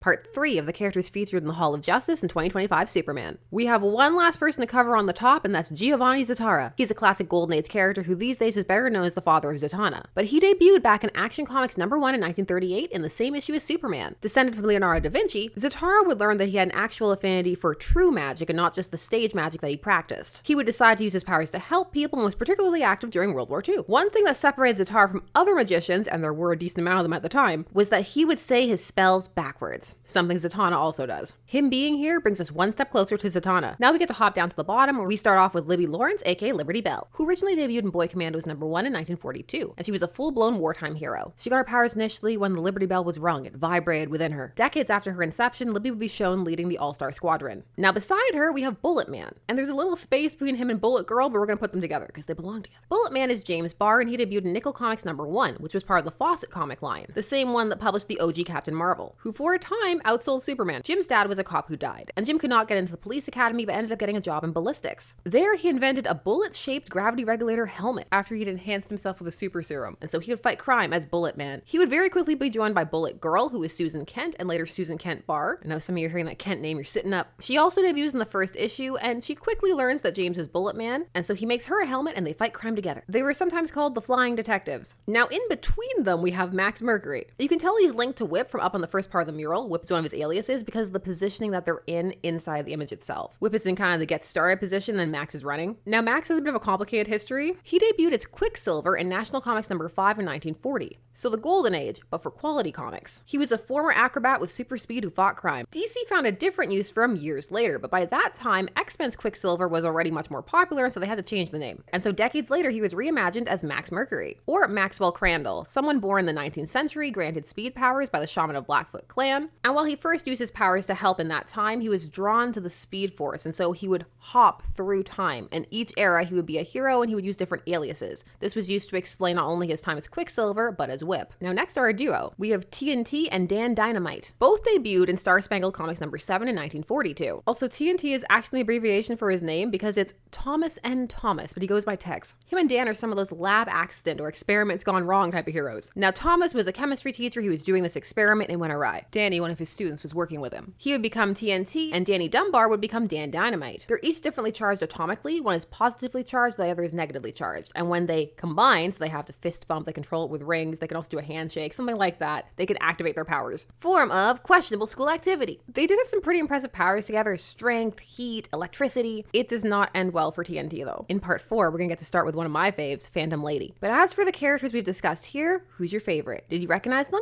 Part 3 of the characters featured in the Hall of Justice in 2025 Superman. We have one last person to cover on the top, and that's Giovanni Zattara. He's a classic Golden Age character who these days is better known as the father of Zatanna. But he debuted back in Action Comics #1 in 1938 in the same issue as Superman. Descended from Leonardo da Vinci, Zattara would learn that he had an actual affinity for true magic and not just the stage magic that he practiced. He would decide to use his powers to help people and was particularly active during World War II. One thing that separated Zattara from other magicians, and there were a decent amount of them at the time, was that he would say his spells backwards. Something Zatanna also does. Him being here brings us one step closer to Zatanna. Now we get to hop down to the bottom where we start off with Libby Lawrence, aka Liberty Bell, who originally debuted in Boy Commandos #1 in 1942, and she was a full-blown wartime hero. She got her powers initially when the Liberty Bell was rung. It vibrated within her. Decades after her inception, Libby would be shown leading the All-Star Squadron. Now beside her, we have Bullet Man, and there's a little space between him and Bullet Girl, but we're gonna put them together because they belong together. Bullet Man is James Barr, and he debuted in Nickel Comics #1, which was part of the Fawcett comic line, the same one that published the OG Captain Marvel, who for a time outsold Superman. Jim's dad was a cop who died, and Jim could not get into the police academy but ended up getting a job in ballistics. There, he invented a bullet-shaped gravity regulator helmet after he'd enhanced himself with a super serum, and so he would fight crime as Bullet Man. He would very quickly be joined by Bullet Girl, who is Susan Kent, and later Susan Kent Barr. I know some of you are hearing that Kent name, you're sitting up. She also debuts in the first issue, and she quickly learns that James is Bullet Man, and so he makes her a helmet and they fight crime together. They were sometimes called the Flying Detectives. Now in between them, we have Max Mercury. You can tell he's linked to Whip from up on the first part of the mural. Whip is one of his aliases because of the positioning that they're in inside the image itself. Whip is in kind of the get started position, then Max is running. Now Max has a bit of a complicated history. He debuted as Quicksilver in National Comics #5 in 1940. So the golden age, but for quality comics. He was a former acrobat with super speed who fought crime. DC found a different use for him years later, but by that time, X-Men's Quicksilver was already much more popular, so they had to change the name. And so decades later, he was reimagined as Max Mercury, or Maxwell Crandall, someone born in the 19th century, granted speed powers by the Shaman of Blackfoot clan. And while he first used his powers to help in that time, he was drawn to the Speed Force, and so he would hop through time. And each era, he would be a hero, and he would use different aliases. This was used to explain not only his time as Quicksilver, but as Whip. Now next are a duo. We have TNT and Dan Dynamite. Both debuted in Star Spangled Comics #7 in 1942. Also, TNT is actually an abbreviation for his name because it's Thomas N. Thomas, but he goes by Tex. Him and Dan are some of those lab accident or experiments gone wrong type of heroes. Now Thomas was a chemistry teacher. He was doing this experiment and went awry. Danny, one of his students, was working with him. He would become TNT, and Danny Dunbar would become Dan Dynamite. They're each differently charged atomically. One is positively charged, the other is negatively charged. And when they combine, so they have to fist bump, they control it with rings, they can also do a handshake, something like that, they can activate their powers. Form of questionable school activity. They did have some pretty impressive powers together: strength, heat, electricity. It does not end well for TNT though. In part 4, we're gonna get to start with one of my faves, Phantom Lady. But as for the characters we've discussed here, who's your favorite? Did you recognize them?